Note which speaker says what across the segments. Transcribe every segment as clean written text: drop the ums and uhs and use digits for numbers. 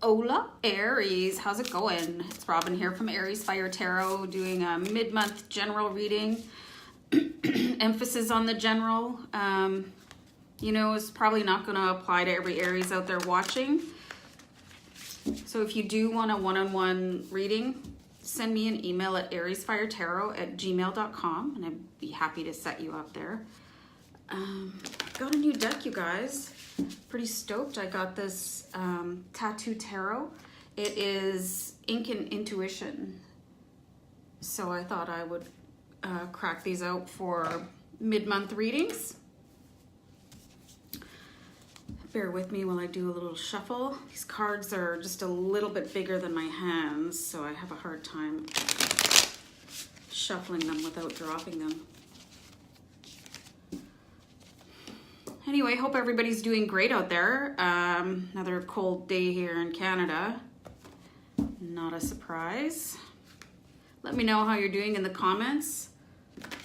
Speaker 1: Hola Aries, how's it going? It's Robin here from AriesFireTarot doing a mid-month general reading. Emphasis on the general. You know, it's probably not going to apply to every Aries out there watching. So if you do want a one-on-one reading, send me an email at AriesFireTarot@gmail.com and I'd be happy to set you up there. Got a new deck, you guys. Pretty stoked. I got this Tattoo Tarot. It is Ink and Intuition. So I thought I would crack these out for mid-month readings. Bear with me while I do a little shuffle. These cards are just a little bit bigger than my hands, so I have a hard time shuffling them without dropping them. Anyway, hope everybody's doing great out there. Another cold day here in Canada. Not a surprise. Let me know how you're doing in the comments.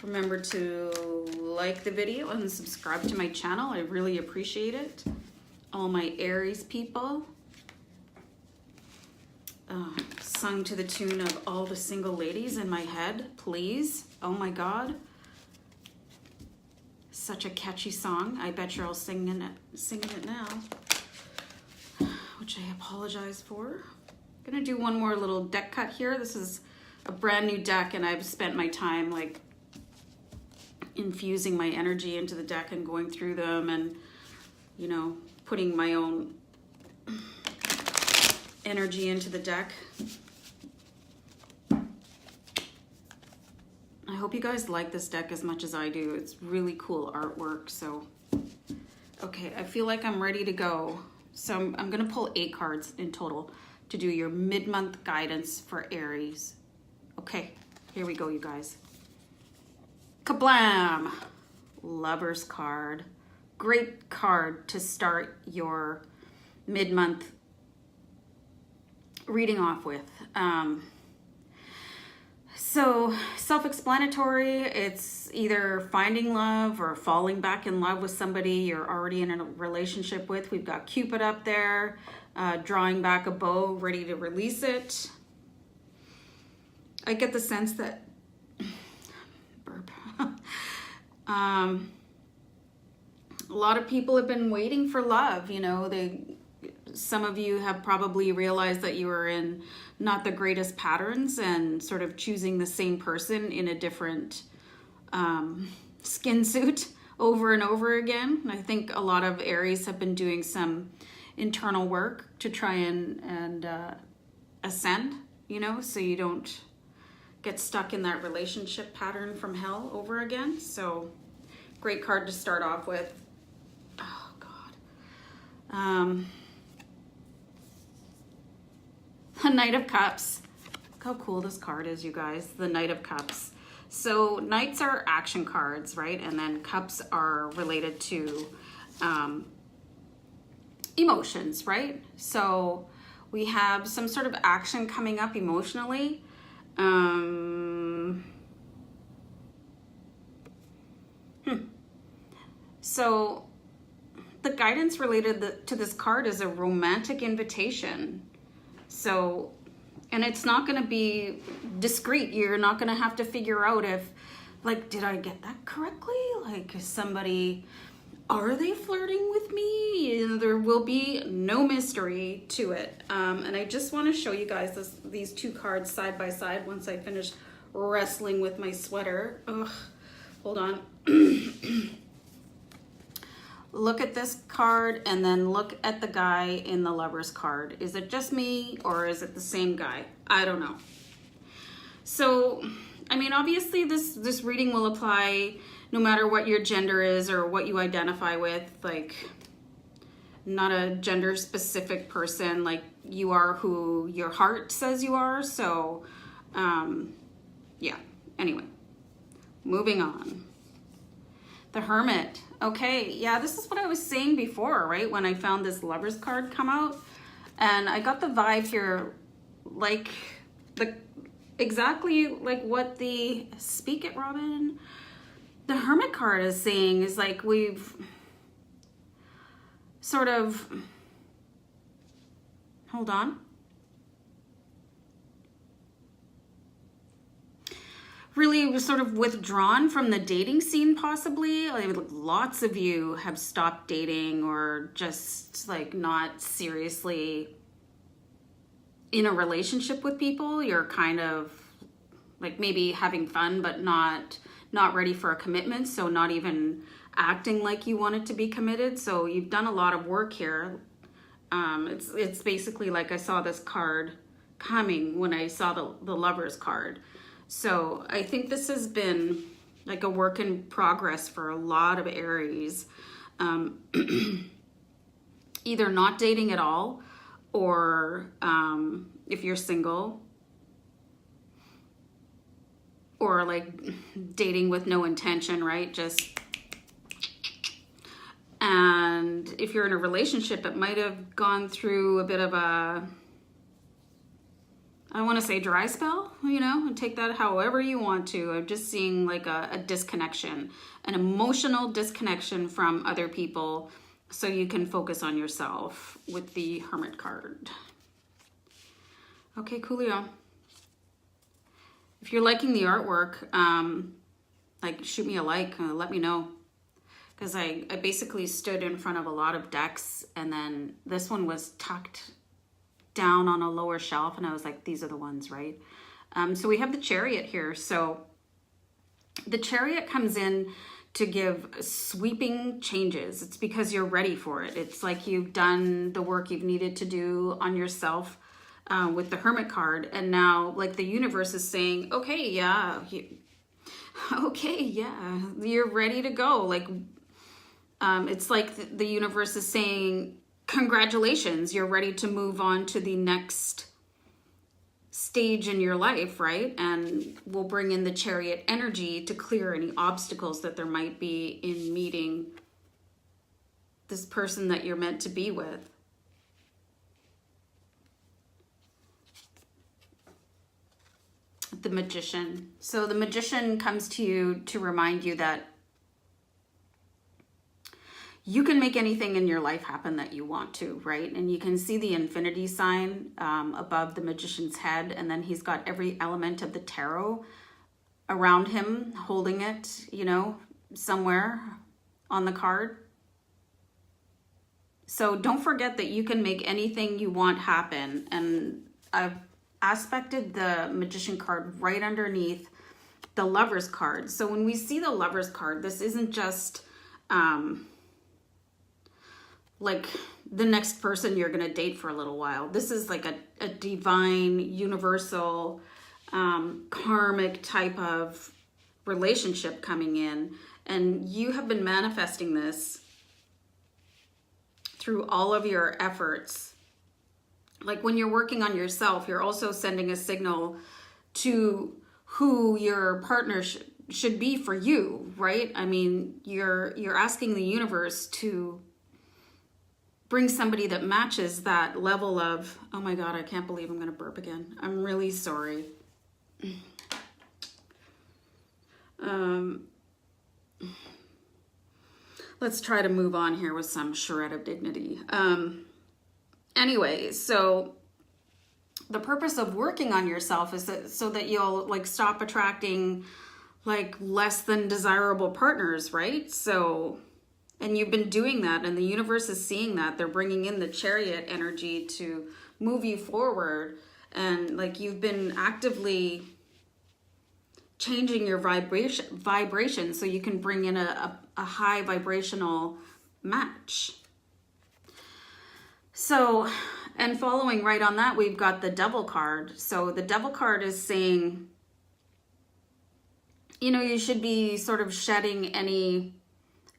Speaker 1: Remember to like the video and subscribe to my channel. I really appreciate it. All my Aries people. Sung to the tune of All the Single Ladies in my head, please. Oh my God. Such a catchy song. I bet you're all singing it now, which I apologize for. I'm gonna do one more little deck cut here. This is a brand new deck and I've spent my time like infusing my energy into the deck and going through them and, you know, putting my own energy into the deck. I hope you guys like this deck as much as I do. It's really cool artwork. So, okay, I feel like I'm ready to go. So I'm gonna pull 8 cards in total to do your mid-month guidance for Aries. Okay, here we go, you guys. Kablam! Lover's card. Great card to start your mid-month reading off with. So self-explanatory, it's either finding love or falling back in love with somebody you're already in a relationship with. We've got Cupid up there, drawing back a bow, ready to release it. I get the sense that, burp. A lot of people have been waiting for love, you know, some of you have probably realized that you were in not the greatest patterns and sort of choosing the same person in a different skin suit over and over again. And I think a lot of Aries have been doing some internal work to try and ascend, you know, so you don't get stuck in that relationship pattern from hell over again. So great card to start off with. Oh God. The Knight of Cups. Look how cool this card is, you guys. The Knight of Cups. So Knights are action cards, right? And then Cups are related to emotions, right? So we have some sort of action coming up emotionally. So the guidance related to this card is a romantic invitation. So, and it's not going to be discreet. You're not going to have to figure out if, like, did I get that correctly? Like, is somebody, are they flirting with me? And there will be no mystery to it. And I just want to show you guys these 2 cards side by side once I finish wrestling with my sweater. Ugh, hold on. Look at this card and then look at the guy in the Lover's card. Is it just me or is it the same guy? I don't know. So, I mean, obviously this reading will apply no matter what your gender is or what you identify with. Like, not a gender specific person. Like, you are who your heart says you are. So, yeah. Anyway, moving on. The Hermit. Okay, yeah, this is what I was saying before, right? When I found this Lover's card come out. And I got the vibe here, like, exactly like what the, speak it, Robin. The Hermit card is saying is like we've sort of Hold on. Really sort of withdrawn from the dating scene, possibly. Like, lots of you have stopped dating or just like not seriously in a relationship with people. You're kind of like maybe having fun, but not ready for a commitment. So not even acting like you wanted to be committed. So you've done a lot of work here. It's basically like I saw this card coming when I saw the Lover's card. So I think this has been like a work in progress for a lot of Aries. Either not dating at all, or if you're single, or like dating with no intention, right? And if you're in a relationship, it might have gone through a bit of a, I want to say dry spell, you know, and take that however you want to. I'm just seeing like a disconnection, an emotional disconnection from other people, so you can focus on yourself with the Hermit card. Okay, coolio. If you're liking the artwork, like shoot me a like, let me know. Because I basically stood in front of a lot of decks, and then this one was tucked down on a lower shelf, and I was like, these are the ones, right? So we have the Chariot here. So the Chariot comes in to give sweeping changes. It's because you're ready for it. It's like you've done the work you've needed to do on yourself with the Hermit card, and now like the universe is saying, okay, yeah, you're ready to go. Like it's like the universe is saying, congratulations, you're ready to move on to the next stage in your life, right? And we'll bring in the Chariot energy to clear any obstacles that there might be in meeting this person that you're meant to be with. The Magician. So the Magician comes to you to remind you that you can make anything in your life happen that you want to, right? And you can see the infinity sign above the Magician's head, and then he's got every element of the tarot around him, holding it, you know, somewhere on the card. So don't forget that you can make anything you want happen. And I've aspected the Magician card right underneath the Lover's card. So when we see the Lover's card, this isn't just like the next person you're going to date for a little while. This is like a divine, universal, karmic type of relationship coming in. And you have been manifesting this through all of your efforts. Like when you're working on yourself, you're also sending a signal to who your partner should be for you, right? I mean, you're asking the universe to bring somebody that matches that level of, oh my God, I can't believe I'm going to burp again. I'm really sorry. Let's try to move on here with some shred of dignity. Anyway, so the purpose of working on yourself is that so that you'll like stop attracting like less than desirable partners, right? So, and you've been doing that, and the universe is seeing that. They're bringing in the Chariot energy to move you forward, and like you've been actively changing your vibration so you can bring in a high vibrational match. So, and following right on that, we've got the Devil card. So the Devil card is saying, you know, you should be sort of shedding any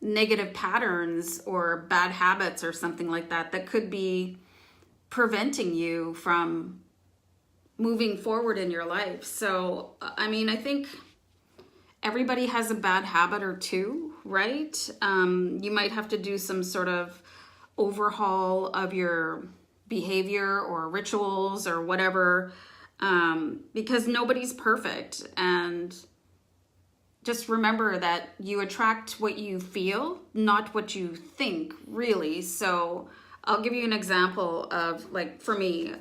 Speaker 1: negative patterns or bad habits or something like that that could be preventing you from moving forward in your life. So, I mean, I think everybody has a bad habit or two, right? You might have to do some sort of overhaul of your behavior or rituals or whatever, because nobody's perfect. And just remember that you attract what you feel, not what you think, really. So I'll give you an example of, like, for me,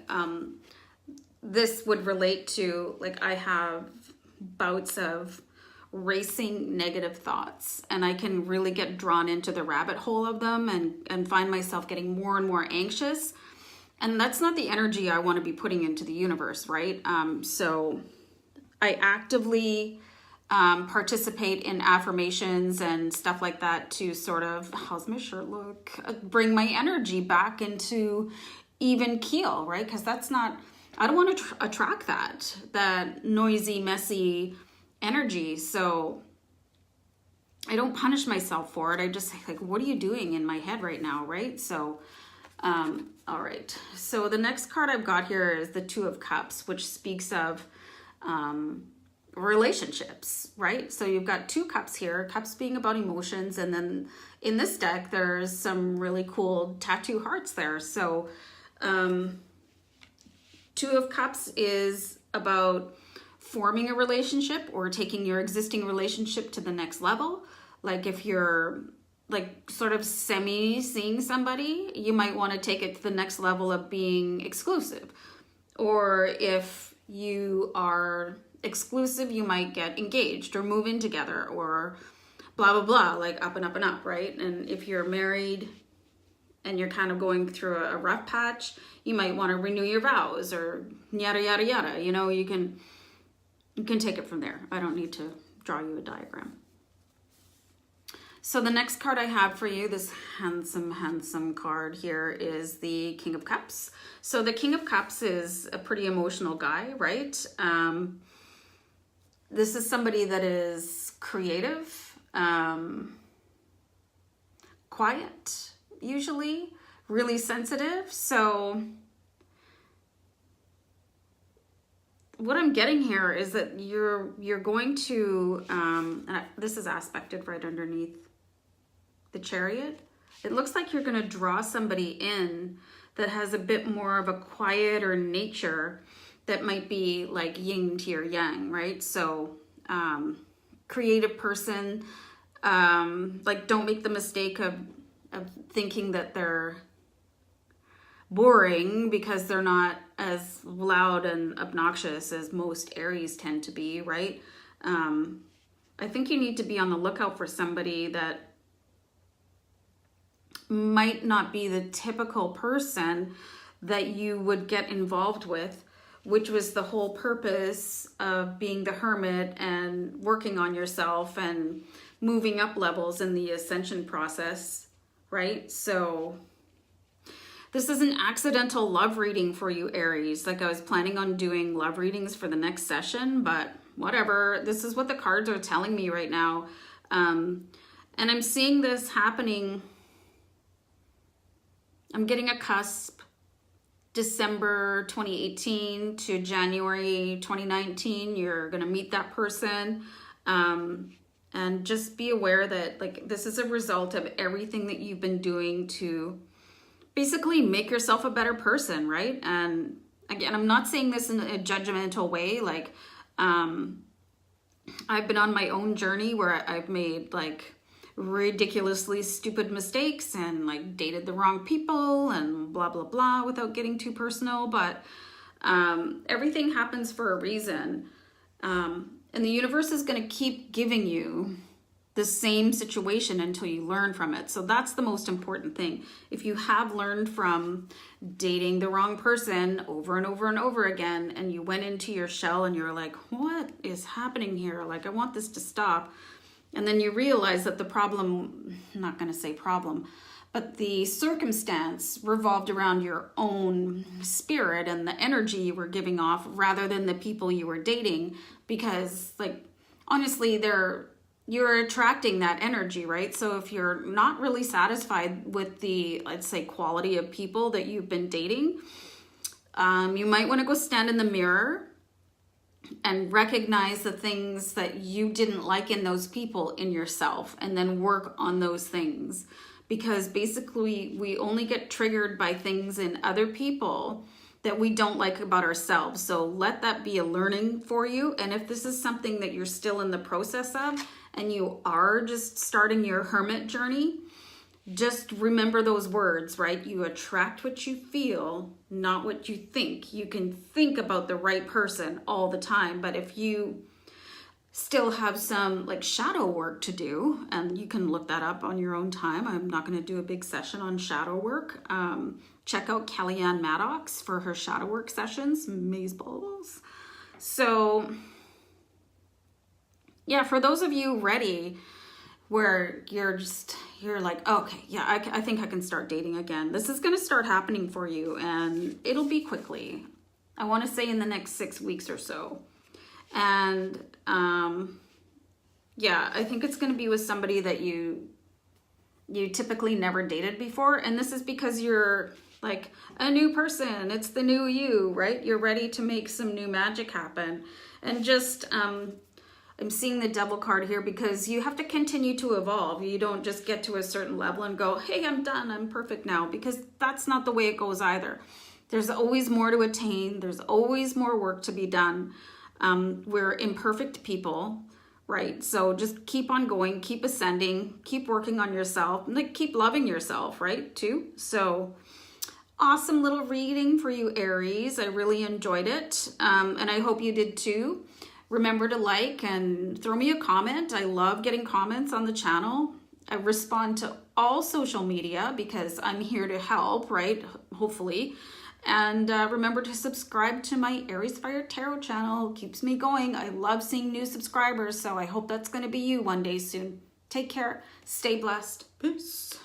Speaker 1: this would relate to, like, I have bouts of racing negative thoughts, and I can really get drawn into the rabbit hole of them and find myself getting more and more anxious. And that's not the energy I want to be putting into the universe, right? So I actively participate in affirmations and stuff like that to sort of, how's my shirt look? Bring my energy back into even keel, right? Because that's not, I don't want to attract that noisy, messy energy. So I don't punish myself for it. I just say, like, what are you doing in my head right now, right? So, all right. So the next card I've got here is the Two of Cups, which speaks of relationships, right? So you've got two cups here, cups being about emotions, and then in this deck there's some really cool tattoo hearts there. So Two of Cups is about forming a relationship or taking your existing relationship to the next level. Like if you're like sort of semi seeing somebody, you might want to take it to the next level of being exclusive. Or if you are exclusive, you might get engaged or move in together or blah, blah, blah, like up and up and up, right? And if you're married and you're kind of going through a rough patch, you might want to renew your vows or yada, yada, yada. You know, you can take it from there. I don't need to draw you a diagram. So the next card I have for you, this handsome, handsome card here, is the King of Cups. So the King of Cups is a pretty emotional guy, right? This is somebody that is creative, quiet, usually, really sensitive. So what I'm getting here is that you're going to, this is aspected right underneath the Chariot. It looks like you're going to draw somebody in that has a bit more of a quieter nature that might be like yin to your yang, right? So creative person, like don't make the mistake of thinking that they're boring because they're not as loud and obnoxious as most Aries tend to be, right? I think you need to be on the lookout for somebody that might not be the typical person that you would get involved with, which was the whole purpose of being the hermit and working on yourself and moving up levels in the ascension process, right? So this is an accidental love reading for you, Aries. Like I was planning on doing love readings for the next session, but whatever. This is what the cards are telling me right now. And I'm seeing this happening. I'm getting a cusp, December 2018 to January 2019. You're going to meet that person. And just be aware that like this is a result of everything that you've been doing to basically make yourself a better person, right? And again, I'm not saying this in a judgmental way. Like, I've been on my own journey where I've made like ridiculously stupid mistakes and like dated the wrong people and blah, blah, blah without getting too personal. But everything happens for a reason. And the universe is going to keep giving you the same situation until you learn from it. So that's the most important thing. If you have learned from dating the wrong person over and over and over again, and you went into your shell and you're like, what is happening here? Like, I want this to stop. And then you realize that the problem, I'm not going to say problem, but the circumstance revolved around your own spirit and the energy you were giving off rather than the people you were dating. Because like, honestly, you're attracting that energy, right? So if you're not really satisfied with the, let's say, quality of people that you've been dating, you might want to go stand in the mirror and recognize the things that you didn't like in those people in yourself, and then work on those things. Because basically we only get triggered by things in other people that we don't like about ourselves. So let that be a learning for you. And if this is something that you're still in the process of and you are just starting your hermit journey, just remember those words, right? You attract what you feel, not what you think. You can think about the right person all the time, but if you still have some like shadow work to do, and you can look that up on your own time. I'm not going to do a big session on shadow work. Check out Kellyanne Maddox for her shadow work sessions, mazeballs. So yeah, for those of you ready, where you're like, okay, yeah, I think I can start dating again. This is going to start happening for you, and it'll be quickly. I want to say in the next 6 weeks or so. And yeah, I think it's going to be with somebody that you typically never dated before. And this is because you're like a new person. It's the new you, right? You're ready to make some new magic happen. And just, I'm seeing the devil card here because you have to continue to evolve. You don't just get to a certain level and go, hey, I'm done, I'm perfect now, because that's not the way it goes either. There's always more to attain. There's always more work to be done. We're imperfect people, right? So just keep on going, keep ascending, keep working on yourself, and like keep loving yourself, right, too? So awesome little reading for you, Aries. I really enjoyed it, and I hope you did too. Remember to like and throw me a comment. I love getting comments on the channel. I respond to all social media because I'm here to help, right? Hopefully. And remember to subscribe to my AriesFireTarot channel. It keeps me going. I love seeing new subscribers, so I hope that's going to be you one day soon. Take care. Stay blessed. Peace.